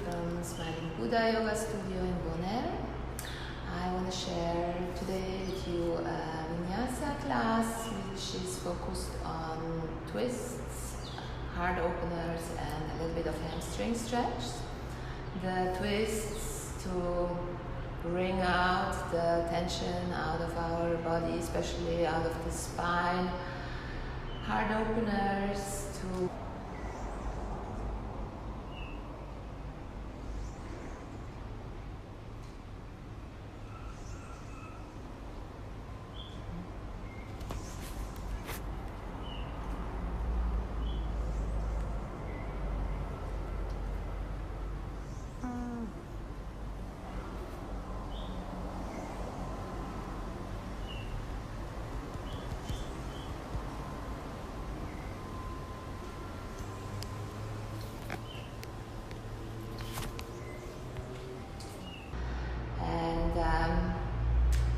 from Smiling Buddha Yoga Studio in Bonaire. I want to share today with you a Vinyasa class which is focused on twists, heart openers and a little bit of hamstring stretch. The twists to bring out the tension out of our body, especially out of the spine. Heart openers to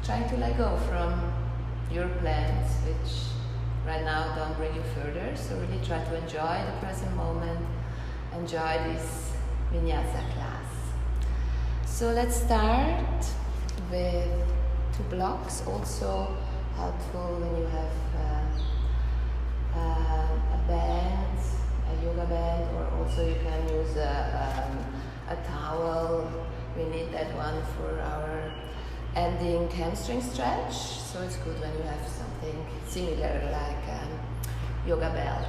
trying to let go from your plans, which right now don't bring you further. So really try to enjoy the present moment, enjoy this Vinyasa class. So let's start with 2 blocks, also helpful when you have a band, a yoga band, or also you can use a towel. We need that one for our ending hamstring stretch, so it's good when you have something similar like yoga belt.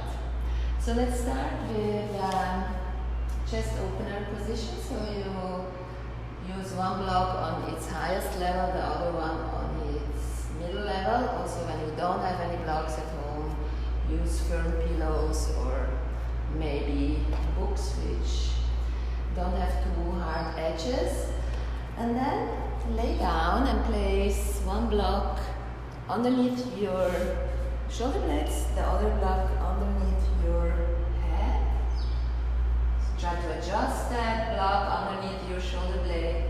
So let's start with chest opener position. So you use one block on its highest level, the other one on its middle level. Also, when you don't have any blocks at home, use firm pillows or maybe books which don't have too hard edges. And then lay down and place one block underneath your shoulder blades, the other block underneath your head. So try to adjust that block underneath your shoulder blade.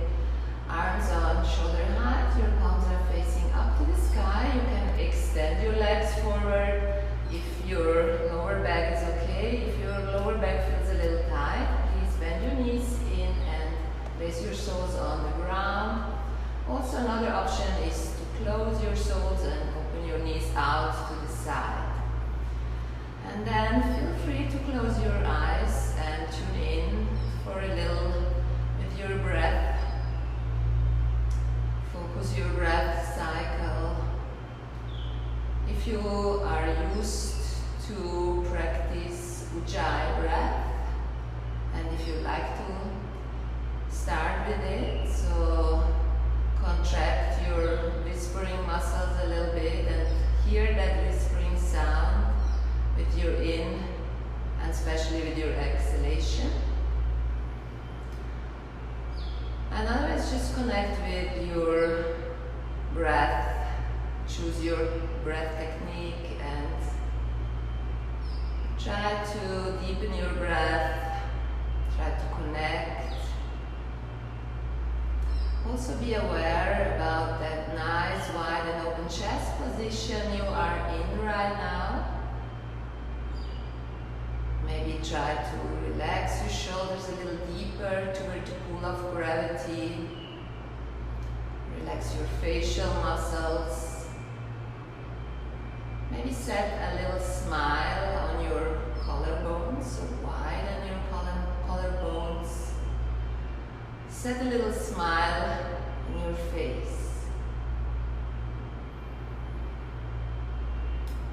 Arms on shoulder height, your palms are facing up to the sky. You can extend your legs forward if your lower back is okay. If your lower back feels a little tight, please bend your knees in and place your soles on the ground. Also, another option is to close your soles and open your knees out to the side. And then feel free to close your eyes and tune in for a little with your breath. Focus your breath cycle. If you are used to practice Ujjayi breath, and if you like to start with it, so contract your whispering muscles a little bit and hear that whispering sound with your in and especially with your exhalation. And otherwise just connect with your breath. Choose your breath technique and try to deepen your breath. Try to connect. Also be aware about that nice wide and open chest position you are in right now. Maybe try to relax your shoulders a little deeper toward the pull of gravity. Relax your facial muscles. Maybe set a little smile on your collarbones, so widen your collarbones. Set a little smile in your face.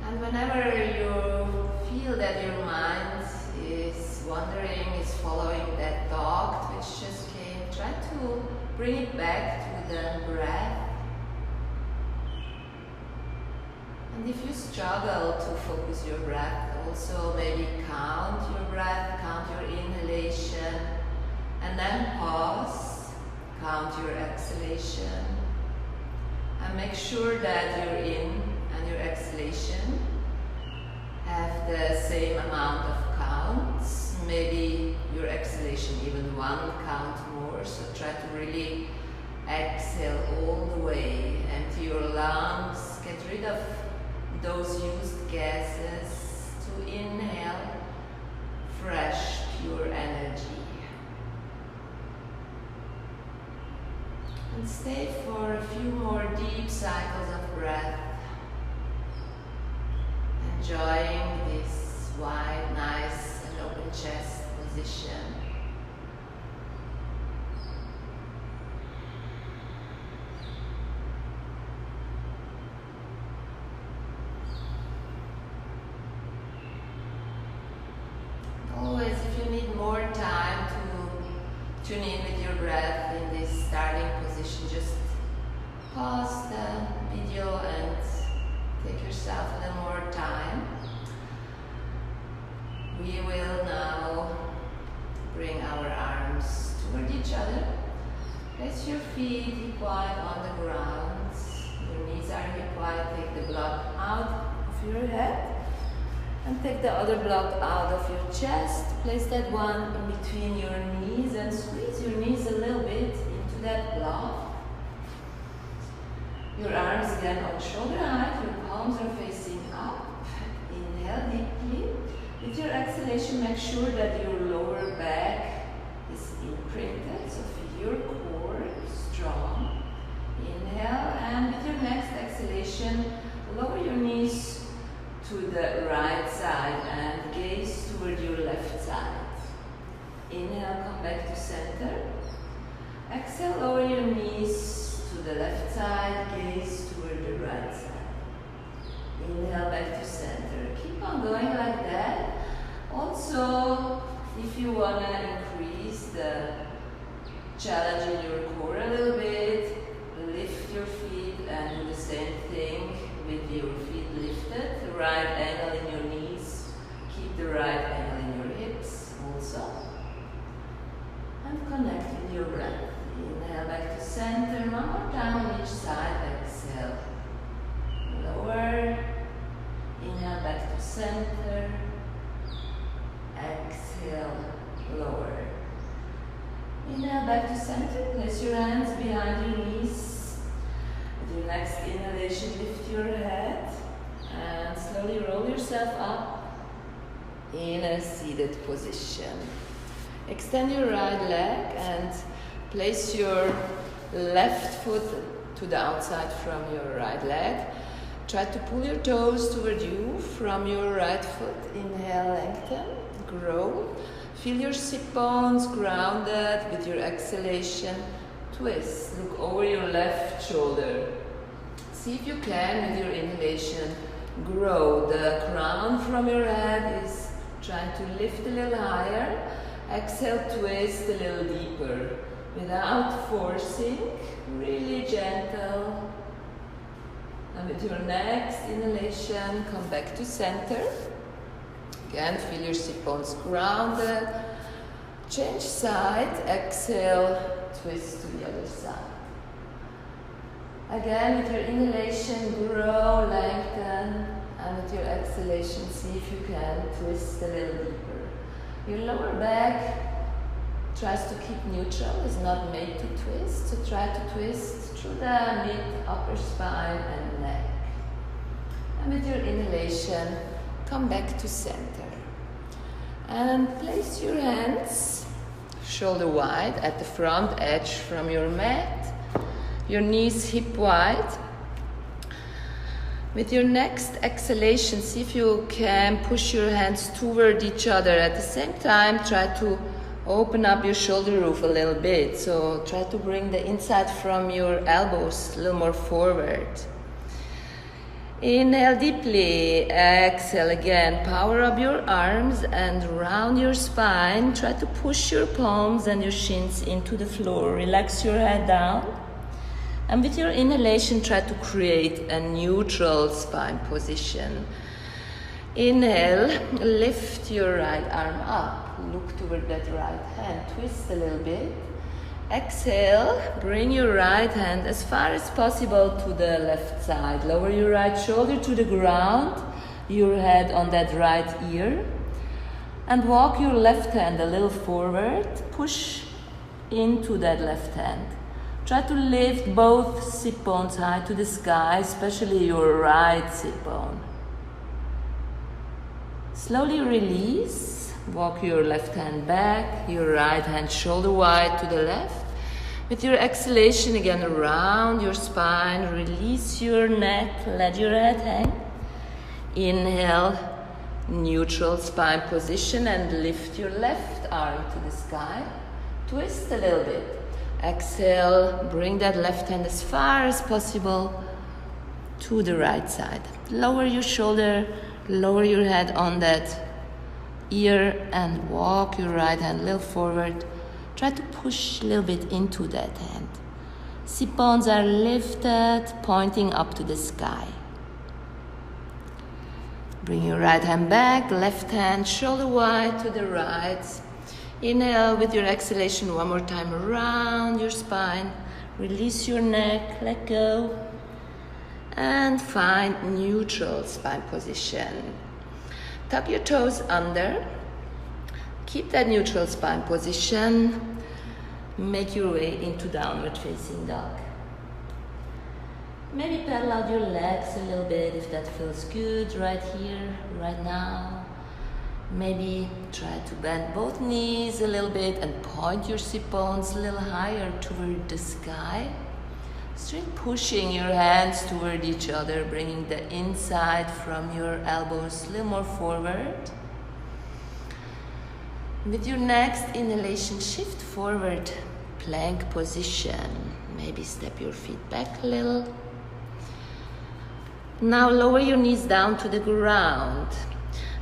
And whenever you feel that your mind is wandering, is following that thought which just came, try to bring it back to the breath. And if you struggle to focus your breath, also maybe count your breath, count your inhalation, and then pause, count your exhalation, and make sure that your in and your exhalation have the same amount of counts, maybe your exhalation even 1 count more, so try to really exhale all the way, empty your lungs, get rid of those used gases to inhale fresh, pure energy. And stay for a few more deep cycles of breath, enjoying this wide, nice and open chest position. Always, if you need more time to tune in with your breath in this starting position, just pause the video and take yourself a little more time. We will now bring our arms toward each other. Place your feet hip wide on the ground. Your knees are hip wide. Take the block out of your head. And take the other block out of your chest. Place that one in between your knees and squeeze your knees a little bit into that block. Your arms again on shoulder height. Your palms are facing up. Inhale deeply. With your exhalation, make sure that your lower back is imprinted. So feel your core strong. Inhale, and with your next exhalation, lower your knees to the right side and gaze toward your left side. Inhale, come back to center. Exhale, lower your knees to the left side, gaze toward the right side. Inhale, back to center. Keep on going like that. Also, if you want to increase the challenge in your core a little bit, lift your feet and do the same thing with your feet lifted. The right angle in your knees. Keep the right angle in your hips also. And connect with your breath. Inhale back to center. One more time on each side. Exhale. Lower. Inhale back to center. Exhale. Lower. Inhale back to center. Place your hands behind your knees. With your next inhalation, lift your head and slowly roll yourself up in a seated position. Extend your right leg and place your left foot to the outside from your right leg. Try to pull your toes toward you from your right foot. Inhale, lengthen, grow. Feel your sit bones grounded. With your exhalation, twist. Look over your left shoulder. See if you can, with your inhalation, grow. The crown from your head is trying to lift a little higher. Exhale, twist a little deeper. Without forcing, really gentle. And with your next inhalation, come back to center. Again, feel your sit bones grounded. Change side. Exhale, twist to the other side. Again, with your inhalation, grow, lengthen. And with your exhalation, see if you can twist a little deeper. Your lower back tries to keep neutral, is not made to twist. So try to twist through the mid, upper spine and neck. And with your inhalation, come back to center. And place your hands shoulder wide at the front edge from your mat. Your knees hip wide. With your next exhalation, see if you can push your hands toward each other. At the same time, try to open up your shoulder roof a little bit. So try to bring the inside from your elbows a little more forward. Inhale deeply, exhale again. Power up your arms and round your spine. Try to push your palms and your shins into the floor. Relax your head down. And with your inhalation, try to create a neutral spine position. Inhale, lift your right arm up. Look toward that right hand. Twist a little bit. Exhale, bring your right hand as far as possible to the left side. Lower your right shoulder to the ground, your head on that right ear. And walk your left hand a little forward. Push into that left hand. Try to lift both sit bones high to the sky, especially your right sit bone. Slowly release. Walk your left hand back, your right hand shoulder wide to the left. With your exhalation, again, round your spine, release your neck, let your head hang. Inhale, neutral spine position, and lift your left arm to the sky. Twist a little bit. Exhale, bring that left hand as far as possible to the right side. Lower your shoulder, lower your head on that ear, and walk your right hand a little forward. Try to push a little bit into that hand. Sit bones are lifted, pointing up to the sky. Bring your right hand back, left hand shoulder wide to the right. Inhale with your exhalation one more time around your spine. Release your neck, let go. And find neutral spine position. Tuck your toes under. Keep that neutral spine position. Make your way into downward facing dog. Maybe pedal out your legs a little bit if that feels good right here, right now. Maybe try to bend both knees a little bit and point your sit bones a little higher toward the sky. Straight pushing your hands toward each other, bringing the inside from your elbows a little more forward. With your next inhalation, shift forward, plank position. Maybe step your feet back a little. Now lower your knees down to the ground.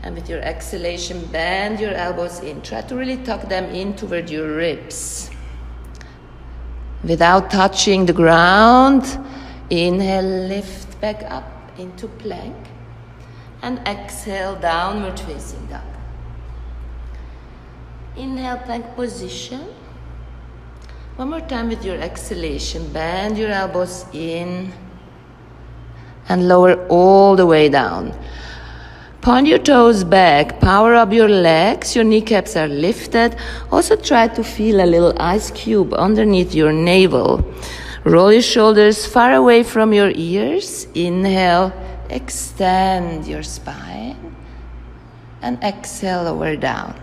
And with your exhalation, bend your elbows in. Try to really tuck them in toward your ribs. Without touching the ground, inhale, lift back up into plank. And exhale, downward facing dog. Inhale, plank position. One more time with your exhalation, bend your elbows in and lower all the way down. Point your toes back, power up your legs, your kneecaps are lifted. Also try to feel a little ice cube underneath your navel. Roll your shoulders far away from your ears. Inhale, extend your spine. And exhale, lower down.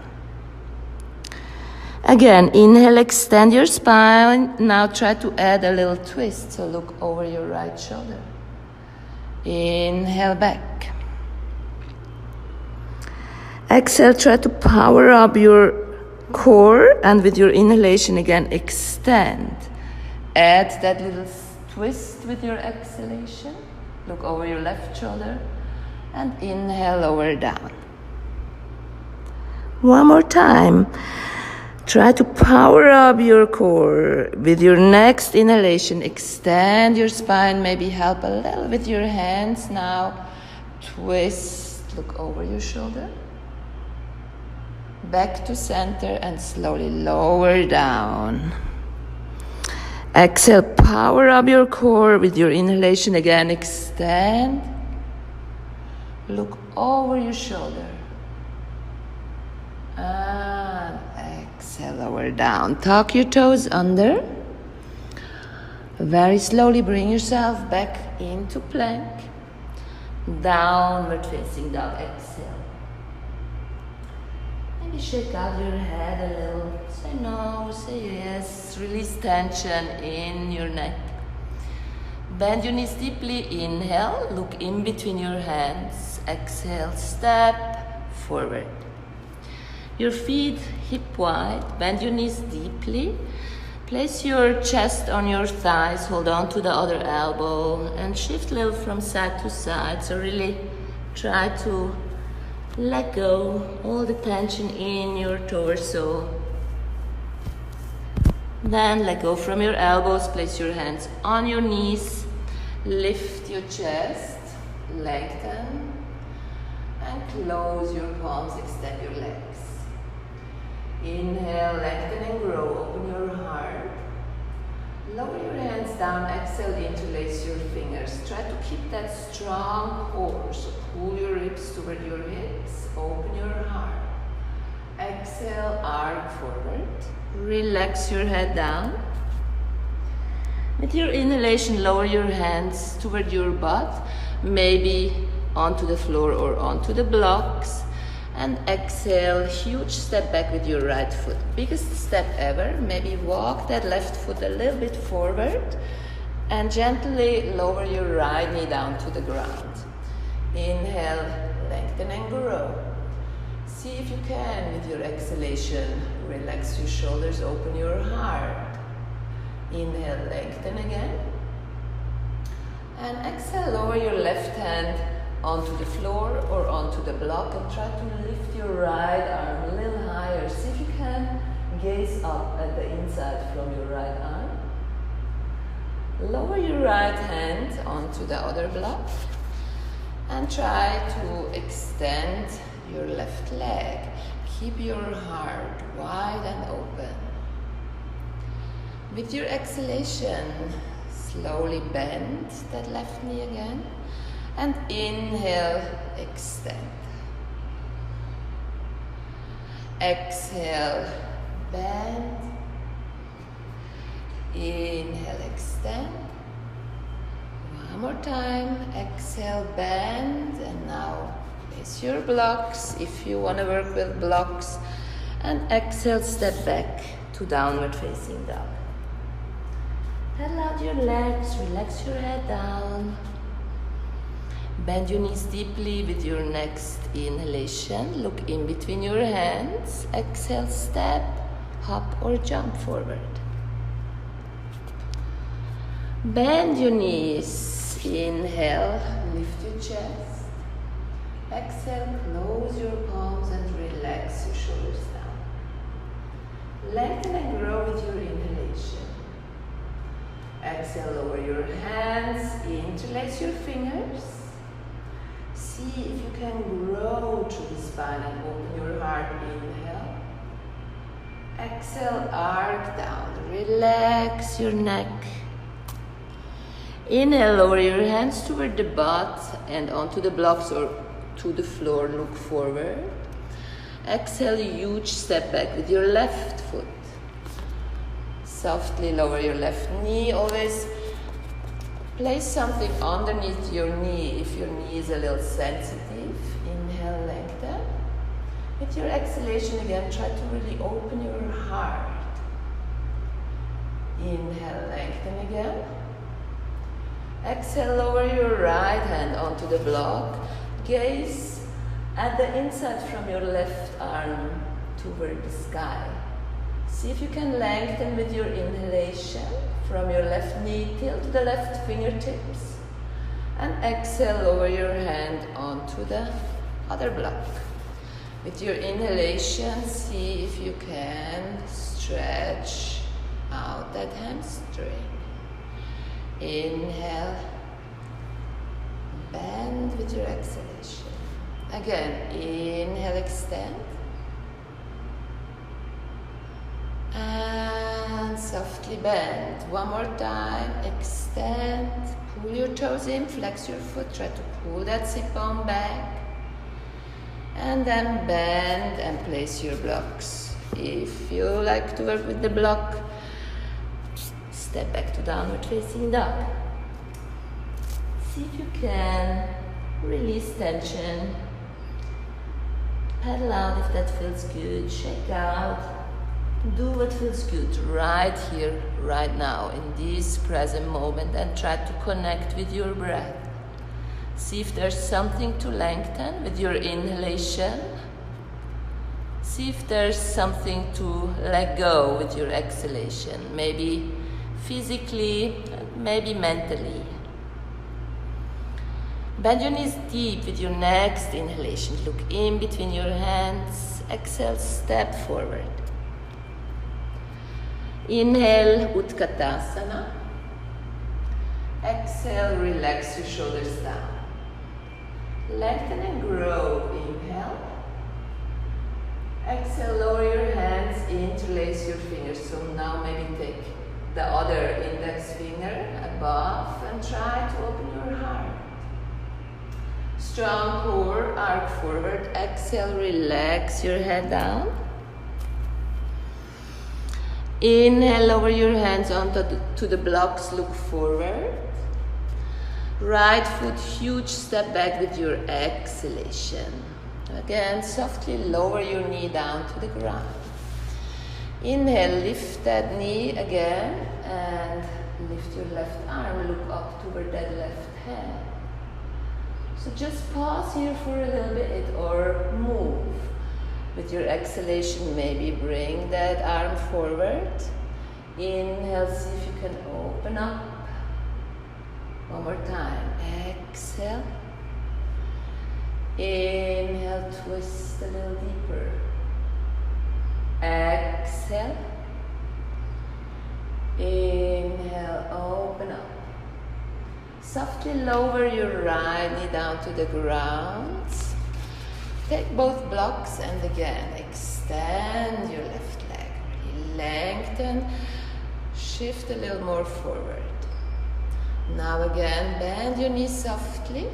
Again, inhale, extend your spine. Now try to add a little twist, so look over your right shoulder. Inhale, back. Exhale, try to power up your core, and with your inhalation again, extend. Add that little twist with your exhalation. Look over your left shoulder and inhale, lower down. One more time. Try to power up your core. With your next inhalation, extend your spine. Maybe help a little with your hands now. Twist, look over your shoulder. Back to center and slowly lower down. Exhale, power up your core with your inhalation again. Extend. Look over your shoulder. And exhale, lower down. Tuck your toes under. Very slowly bring yourself back into plank. Downward facing dog. Exhale. Maybe shake out your head a little. Say no, say yes. Release tension in your neck. Bend your knees deeply. Inhale. Look in between your hands. Exhale. Step forward. Your feet hip wide. Bend your knees deeply. Place your chest on your thighs. Hold on to the other elbow. And shift a little from side to side. So really try to let go all the tension in your torso. Then let go from your elbows. Place your hands on your knees. Lift your chest. Lengthen. And close your palms. Extend your legs. Inhale, lengthen and grow. Open your heart. Lower your hands down. Exhale, interlace your fingers. Try to keep that strong core. So pull your ribs toward your hips. Open your heart. Exhale, arc forward. Relax your head down. With your inhalation, lower your hands toward your butt. Maybe onto the floor or onto the blocks. And exhale, huge step back with your right foot. Biggest step ever. Maybe walk that left foot a little bit forward and gently lower your right knee down to the ground. Inhale, lengthen and grow. See if you can, with your exhalation, relax your shoulders, open your heart. Inhale, lengthen again. And exhale, lower your left hand onto the floor or onto the block and try to lift your right arm a little higher. See if you can gaze up at the inside from your right arm. Lower your right hand onto the other block and try to extend your left leg. Keep your heart wide and open. With your exhalation, slowly bend that left knee again. And inhale, extend. Exhale, bend. Inhale, extend. One more time. Exhale, bend. And now place your blocks if you want to work with blocks. And exhale, step back to downward facing dog. Pedal out your legs, relax your head down. Bend your knees deeply with your next inhalation. Look in between your hands. Exhale, step, hop or jump forward. Bend your knees. Inhale, lift your chest. Exhale, close your palms and relax your shoulders down. Lengthen and grow with your inhalation. Exhale, lower your hands, interlace your fingers. See if you can grow through the spine and open your heart. Inhale. Exhale, arc down. Relax your neck. Inhale, lower your hands toward the butt and onto the blocks or to the floor. Look forward. Exhale, huge step back with your left foot. Softly lower your left knee. Always place something underneath your knee if your knee is a little sensitive. Inhale, lengthen. With your exhalation again, try to really open your heart. Inhale, lengthen again. Exhale, lower your right hand onto the block. Gaze at the inside from your left arm toward the sky. See if you can lengthen with your inhalation from your left knee till to the left fingertips. And exhale, lower your hand onto the other block. With your inhalation, see if you can stretch out that hamstring. Inhale, bend with your exhalation. Again, inhale, extend. And softly bend. One more time, extend. Pull your toes in, flex your foot, try to pull that sit bone back. And then bend and place your blocks. If you like to work with the block, step back to downward facing dog. See if you can release tension. Pedal out if that feels good. Shake out. Do what feels good right here, right now, in this present moment, and try to connect with your breath. See if there's something to lengthen with your inhalation. See if there's something to let go with your exhalation, maybe physically, maybe mentally. Bend your knees deep with your next inhalation. Look in between your hands. Exhale, step forward. Inhale, Utkatasana. Exhale, relax your shoulders down. Lengthen and grow. Inhale. Exhale, lower your hands, interlace your fingers. So now maybe take the other index finger above and try to open your heart. Strong core, arc forward. Exhale, relax your head down. Inhale, lower your hands onto the blocks, look forward. Right foot, huge step back with your exhalation. Again, softly lower your knee down to the ground. Inhale, lift that knee again and lift your left arm, look up toward that left hand. So just pause here for a little bit or move. With your exhalation, maybe bring that arm forward. Inhale, see if you can open up. One more time. Exhale. Inhale, twist a little deeper. Exhale. Inhale, open up. Softly lower your right knee down to the ground. Take both blocks and again extend your left leg. Really lengthen. Shift a little more forward. Now again, bend your knees softly.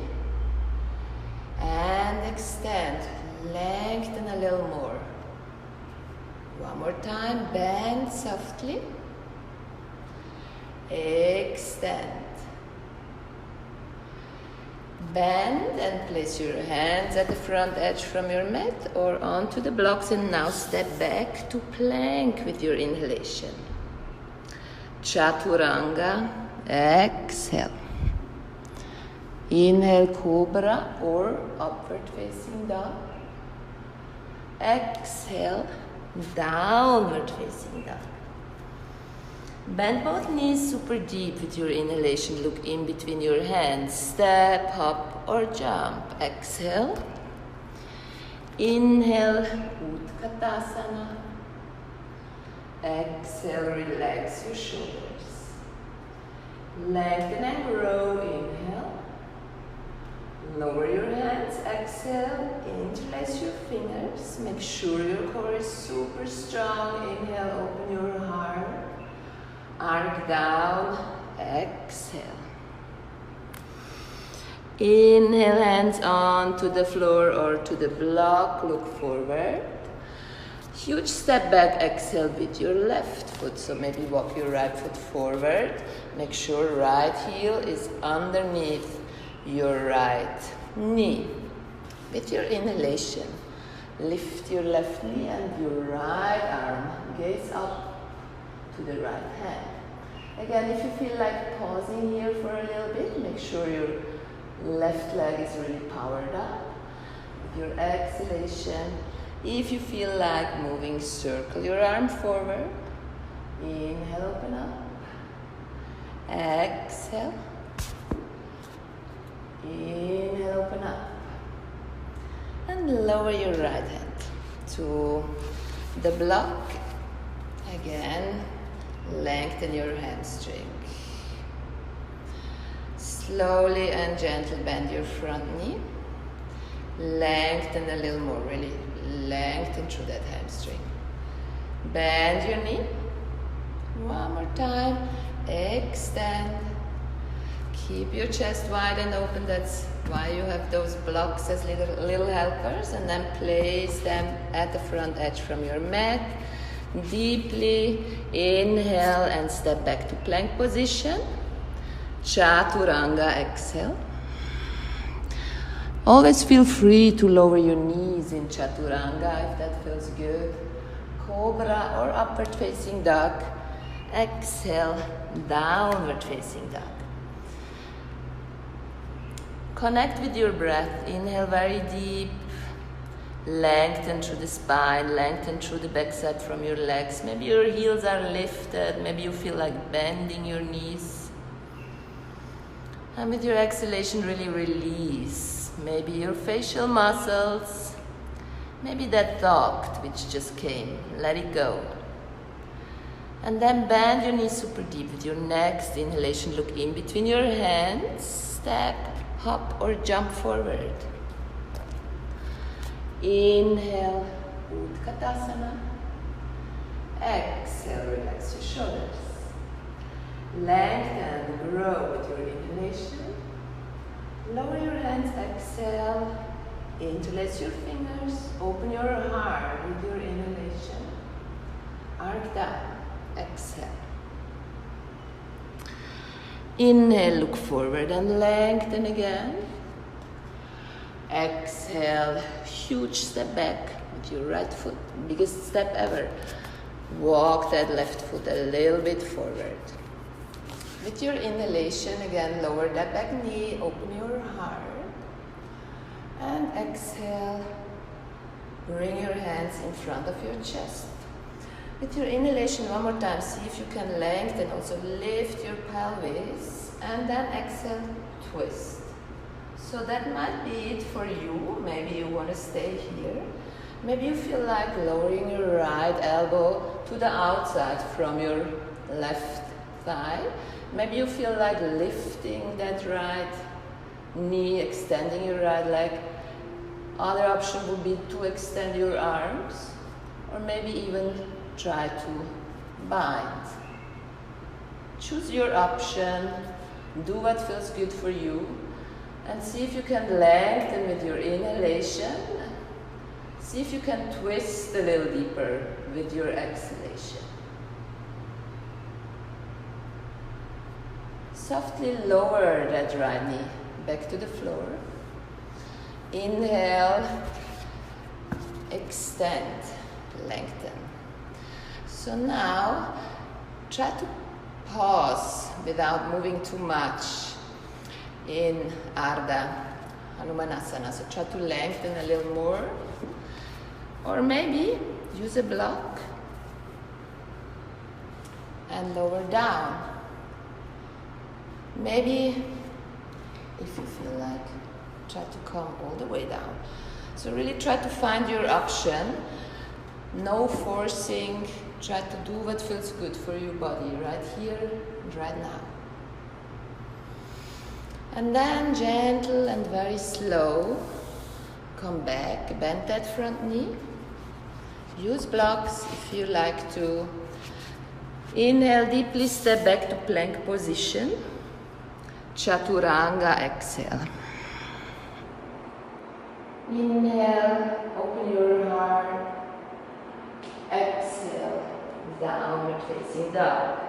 And extend. Lengthen a little more. One more time. Bend softly. Extend. Bend and place your hands at the front edge from your mat or onto the blocks, and now step back to plank with your inhalation. Chaturanga. Exhale. Inhale, cobra or upward facing dog. Exhale, downward facing dog. Bend both knees super deep with your inhalation. Look in between your hands. Step, hop or jump. Exhale. Inhale, Utkatasana. Exhale, relax your shoulders. Lengthen and grow. Inhale. Lower your hands. Exhale. Interlace your fingers. Make sure your core is super strong. Inhale, open your heart. Arc down. Exhale. Inhale, hands on to the floor or to the block. Look forward. Huge step back. Exhale with your left foot. So maybe walk your right foot forward. Make sure right heel is underneath your right knee. With your inhalation, lift your left knee and your right arm. Gaze up to the right hand. Again, if you feel like pausing here for a little bit, make sure your left leg is really powered up. With your exhalation, if you feel like moving, circle your arm forward. Inhale, open up. Exhale. Inhale, open up. And lower your right hand to the block. Again, lengthen your hamstring. Slowly and gently bend your front knee. Lengthen a little more, really lengthen through that hamstring. Bend your knee. One more time. Extend. Keep your chest wide and open. That's why you have those blocks as little helpers. And then place them at the front edge from your mat. Deeply inhale and step back to plank position. Chaturanga, exhale. Always feel free to lower your knees in Chaturanga if that feels good. Cobra or upward facing dog. Exhale, downward facing dog. Connect with your breath. Inhale very deep. Lengthen through the spine, lengthen through the backside from your legs. Maybe your heels are lifted. Maybe you feel like bending your knees. And with your exhalation, really release. Maybe your facial muscles. Maybe that thought which just came. Let it go. And then bend your knees super deep with your next inhalation. Look in between your hands. Step, hop or jump forward. Inhale, Utkatasana. Exhale, relax your shoulders. Lengthen, grow with your inhalation. Lower your hands, exhale. Interlace your fingers. Open your heart with your inhalation. Arc down, exhale. Inhale, look forward and lengthen again. Exhale, huge step back with your right foot, biggest step ever. Walk that left foot a little bit forward. With your inhalation, again, lower that back knee, open your heart. And exhale, bring your hands in front of your chest. With your inhalation, one more time, see if you can lengthen, also lift your pelvis. And then exhale, twist. So that might be it for you. Maybe you want to stay here. Maybe you feel like lowering your right elbow to the outside from your left thigh. Maybe you feel like lifting that right knee, extending your right leg. Other option would be to extend your arms, or maybe even try to bind. Choose your option. Do what feels good for you. And see if you can lengthen with your inhalation. See if you can twist a little deeper with your exhalation. Softly lower that right knee back to the floor. Inhale, extend, lengthen. So now, try to pause without moving too much in Ardha Hanumanasana. So try to lengthen a little more. Or maybe use a block and lower down. Maybe, if you feel like, try to come all the way down. So really try to find your option. No forcing. Try to do what feels good for your body right here and right now. And then gentle and very slow, come back, bend that front knee. Use blocks if you like to. Inhale, deeply step back to plank position. Chaturanga, exhale. Inhale, open your heart. Exhale, downward facing dog.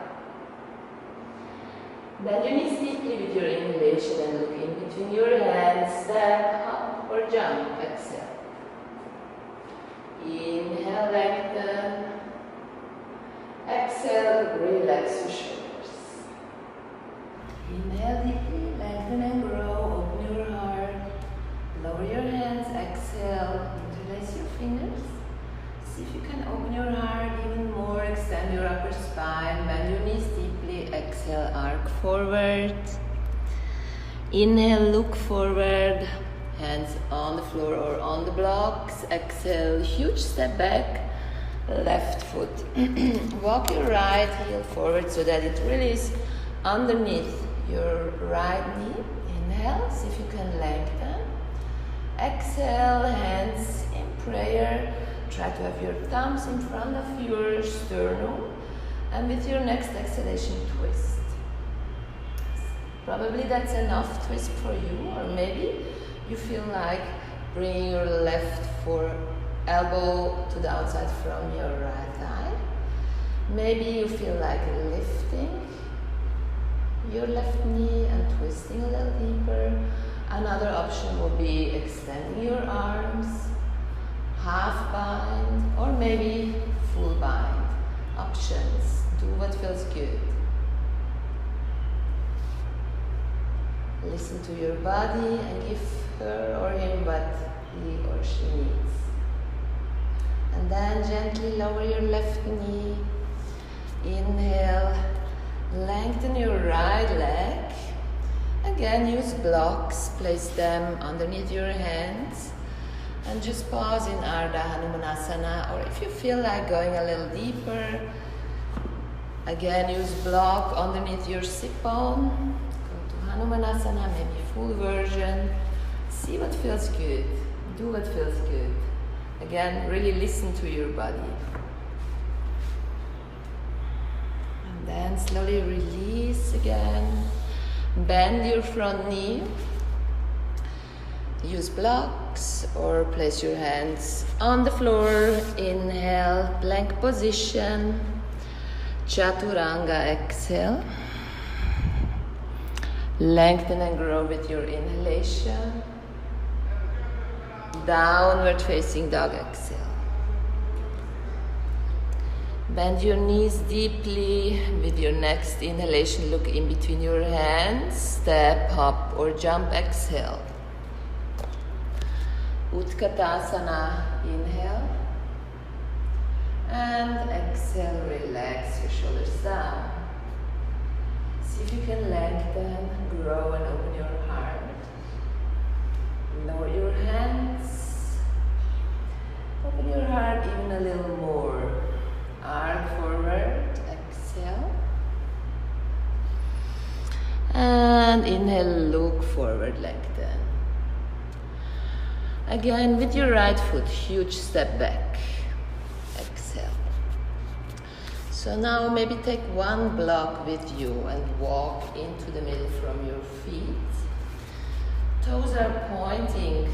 Bend your knees deeply with your inhalation and look in between your hands. Step, hop or jump. Exhale. Inhale, lengthen. Exhale, relax your shoulders. Inhale deeply, lengthen and grow. Open your heart. Lower your hands. Exhale, interlace your fingers. See if you can open your heart even more. Extend your upper spine. Bend your knees deeply. Exhale, arc forward. Inhale, look forward. Hands on the floor or on the blocks. Exhale, huge step back. Left foot. Walk your right heel forward so that it really is underneath your right knee. Inhale, see if you can lengthen. Exhale, hands in prayer. Try to have your thumbs in front of your sternum. And with your next exhalation, twist. Probably that's enough twist for you, or maybe you feel like bringing your left elbow to the outside from your right thigh. Maybe you feel like lifting your left knee and twisting a little deeper. Another option would be extending your arms, half bind, or maybe full bind. Options. Do what feels good. Listen to your body and give her or him what he or she needs. And then gently lower your left knee. Inhale, lengthen your right leg. Again, use blocks, place them underneath your hands. And just pause in Ardha Hanumanasana, or if you feel like going a little deeper, again use block underneath your sit bone. Go to Hanumanasana, maybe full version. See what feels good. Do what feels good. Again, really listen to your body. And then slowly release again. Bend your front knee. Use blocks or place your hands on the floor. Inhale, plank position. Chaturanga, exhale. Lengthen and grow with your inhalation. Downward facing dog, exhale. Bend your knees deeply. With your next inhalation, look in between your hands. Step, hop or jump, exhale. Utkatasana, inhale. And exhale, relax your shoulders down. See if you can lengthen, grow and open your heart. Lower your hands. Open your heart even a little more. Arc forward, exhale. And inhale, look forward, lengthen. Again, with your right foot, huge step back. Exhale. So now maybe take one block with you and walk into the middle from your feet. Toes are pointing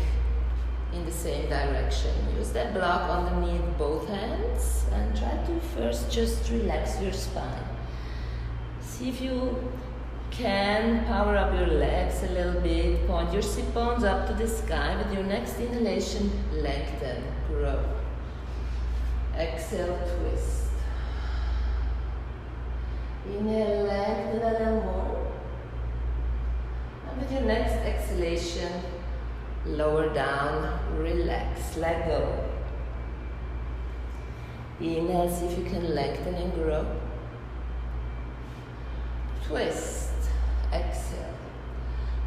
in the same direction. Use that block underneath both hands and try to first just relax your spine. See if you can power up your legs a little bit. Point your sit bones up to the sky. With your next inhalation, lengthen, grow. Exhale, twist. Inhale, lengthen a little more. And with your next exhalation, lower down, relax, let go. Inhale, see if you can lengthen and grow. Twist, exhale.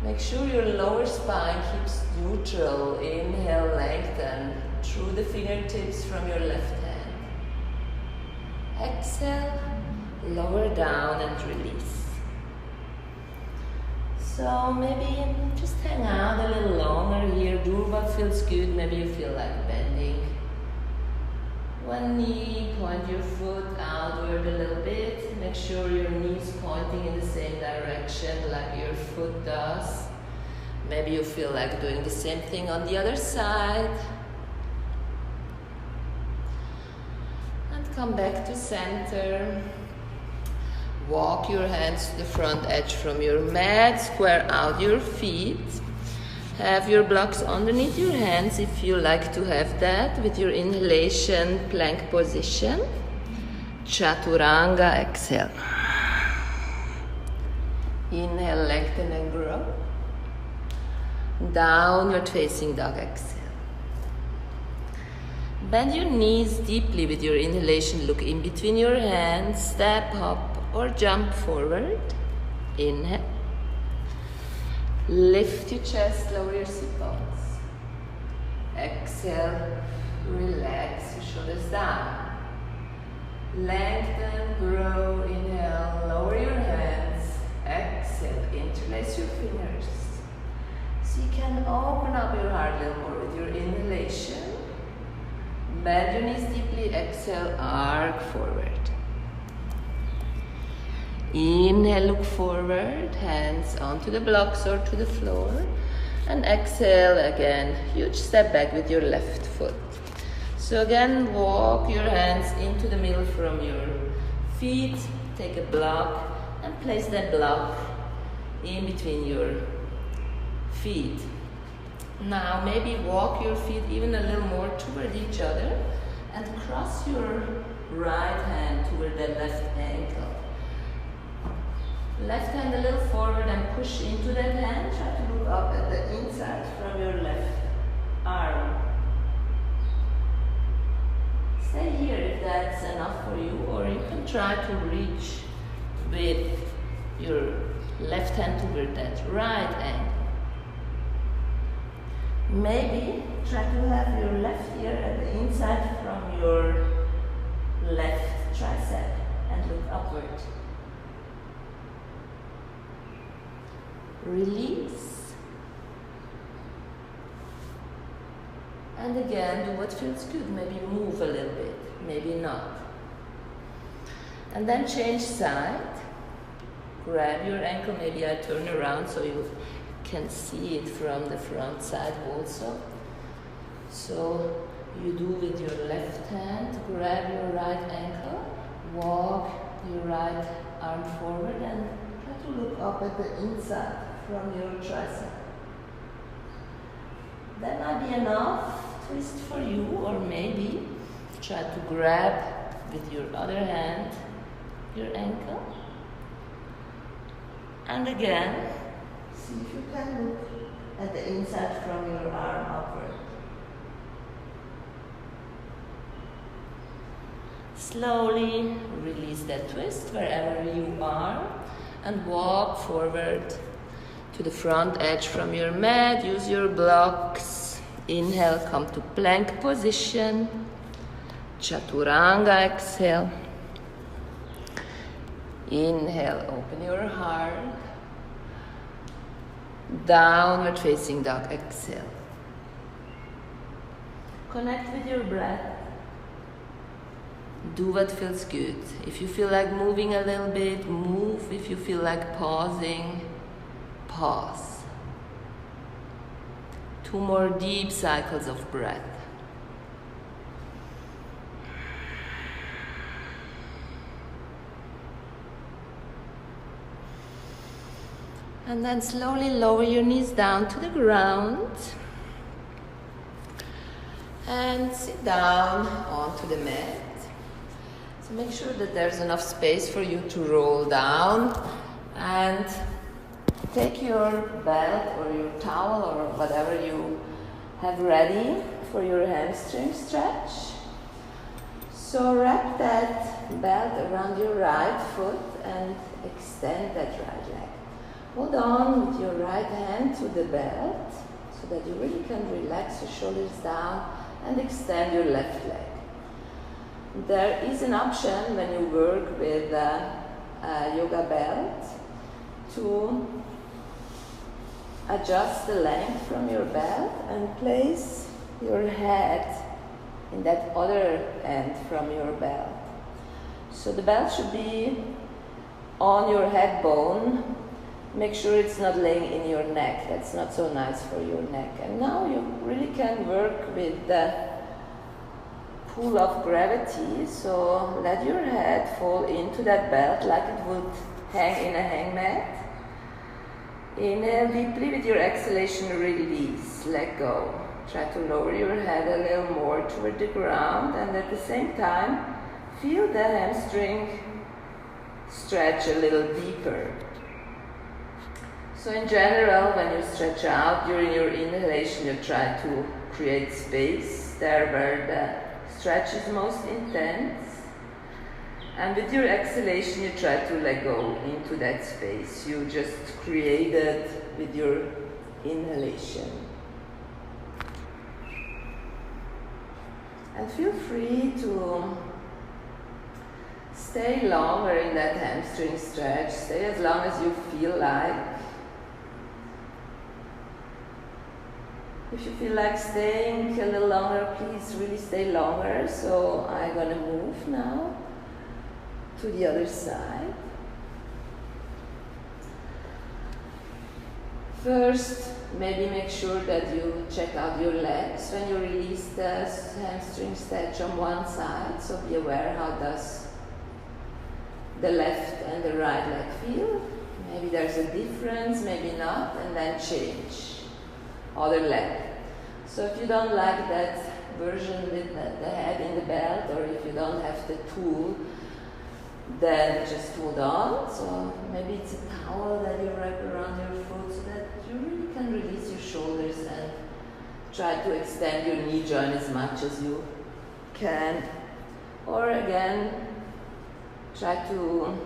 Make sure your lower spine keeps neutral. Inhale, lengthen through the fingertips from your left hand. Exhale, lower down and release. So maybe just hang out a little longer here. Do what feels good. Maybe you feel like bending one knee, point your foot outward a little bit. Make sure your knees pointing in the same direction like your foot does. Maybe you feel like doing the same thing on the other side. And come back to center. Walk your hands to the front edge from your mat. Square out your feet. Have your blocks underneath your hands if you like to have that. With your inhalation, plank position. Chaturanga, exhale. Inhale, lengthen and grow. Downward facing dog, exhale. Bend your knees deeply with your inhalation. Look in between your hands. Step, hop or jump forward. Inhale. Lift your chest, lower your sit bones. Exhale, relax your shoulders down. Lengthen, grow, inhale, lower your hands. Exhale, interlace your fingers. So you can open up your heart a little more with your inhalation. Bend your knees deeply, exhale, arc forward. Inhale, look forward, hands onto the blocks or to the floor. And exhale again, huge step back with your left foot. So again, walk your hands into the middle from your feet. Take a block and place that block in between your feet. Now maybe walk your feet even a little more toward each other and cross your right hand toward the left ankle. Left hand a little forward and push into that hand. Try to look up at the inside from your left arm. Stay here if that's enough for you, or you can try to reach with your left hand toward that right ankle. Maybe try to have your left ear at the inside from your left tricep and look upward. Release. And again, do what feels good. Maybe move a little bit, maybe not. And then change side. Grab your ankle. Maybe I turn around so you can see it from the front side also. So you do with your left hand, grab your right ankle, walk your right arm forward and try to look up at the inside from your tricep. That might be enough twist for you, or maybe try to grab with your other hand your ankle. And again, see if you can look at the inside from your arm upward. Slowly release that twist wherever you are and walk forward to the front edge from your mat. Use your blocks. Inhale, come to plank position. Chaturanga, exhale. Inhale, open your heart. Downward facing dog, exhale. Connect with your breath. Do what feels good. If you feel like moving a little bit, move. If you feel like pausing, pause. 2 more deep cycles of breath. And then slowly lower your knees down to the ground. And sit down onto the mat. So make sure that there's enough space for you to roll down. And take your belt or your towel or whatever you have ready for your hamstring stretch. So wrap that belt around your right foot and extend that right leg. Hold on with your right hand to the belt so that you really can relax your shoulders down and extend your left leg. There is an option when you work with a yoga belt to adjust the length from your belt and place your head in that other end from your belt. So the belt should be on your head bone. Make sure it's not laying in your neck. That's not so nice for your neck. And now you really can work with the pull of gravity. So let your head fall into that belt like it would hang in a hang mat. Inhale deeply. With your exhalation, release, let go. Try to lower your head a little more toward the ground, and at the same time, feel the hamstring stretch a little deeper. So in general, when you stretch out during your inhalation, you try to create space there where the stretch is most intense. And with your exhalation, you try to let go into that space you just created with your inhalation. And feel free to stay longer in that hamstring stretch. Stay as long as you feel like. If you feel like staying a little longer, please really stay longer. So I'm gonna move now to the other side. First, maybe make sure that you check out your legs when you release the hamstring stretch on one side. So be aware, how does the left and the right leg feel? Maybe there's a difference, maybe not, and then change other leg. So if you don't like that version with the head in the belt, or if you don't have the tool, then just hold on. So maybe it's a towel that you wrap around your foot so that you really can release your shoulders and try to extend your knee joint as much as you can. Or again, try to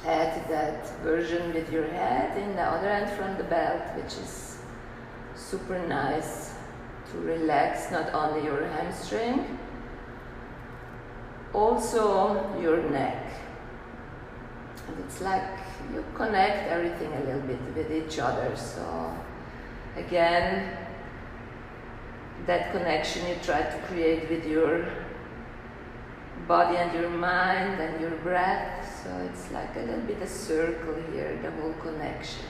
add that version with your head in the other end from the belt, which is super nice to relax not only your hamstring, also your neck. And it's like you connect everything a little bit with each other. So again, that connection you try to create with your body and your mind and your breath. So it's like a little bit a circle here, the whole connection.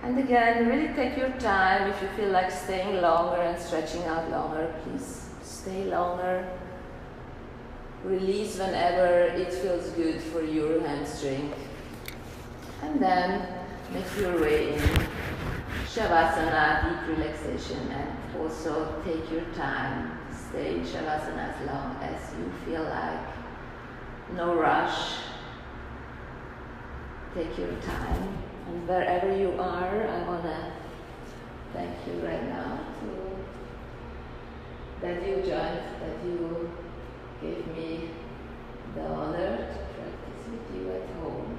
And again, really take your time. If you feel like staying longer and stretching out longer, please stay longer. Release whenever it feels good for your hamstring. And then make your way in Shavasana, deep relaxation, and also take your time. Stay in Shavasana as long as you feel like. No rush. Take your time. And wherever you are, I want to thank you right now that you joined, that you gave me the honor to practice with you at home.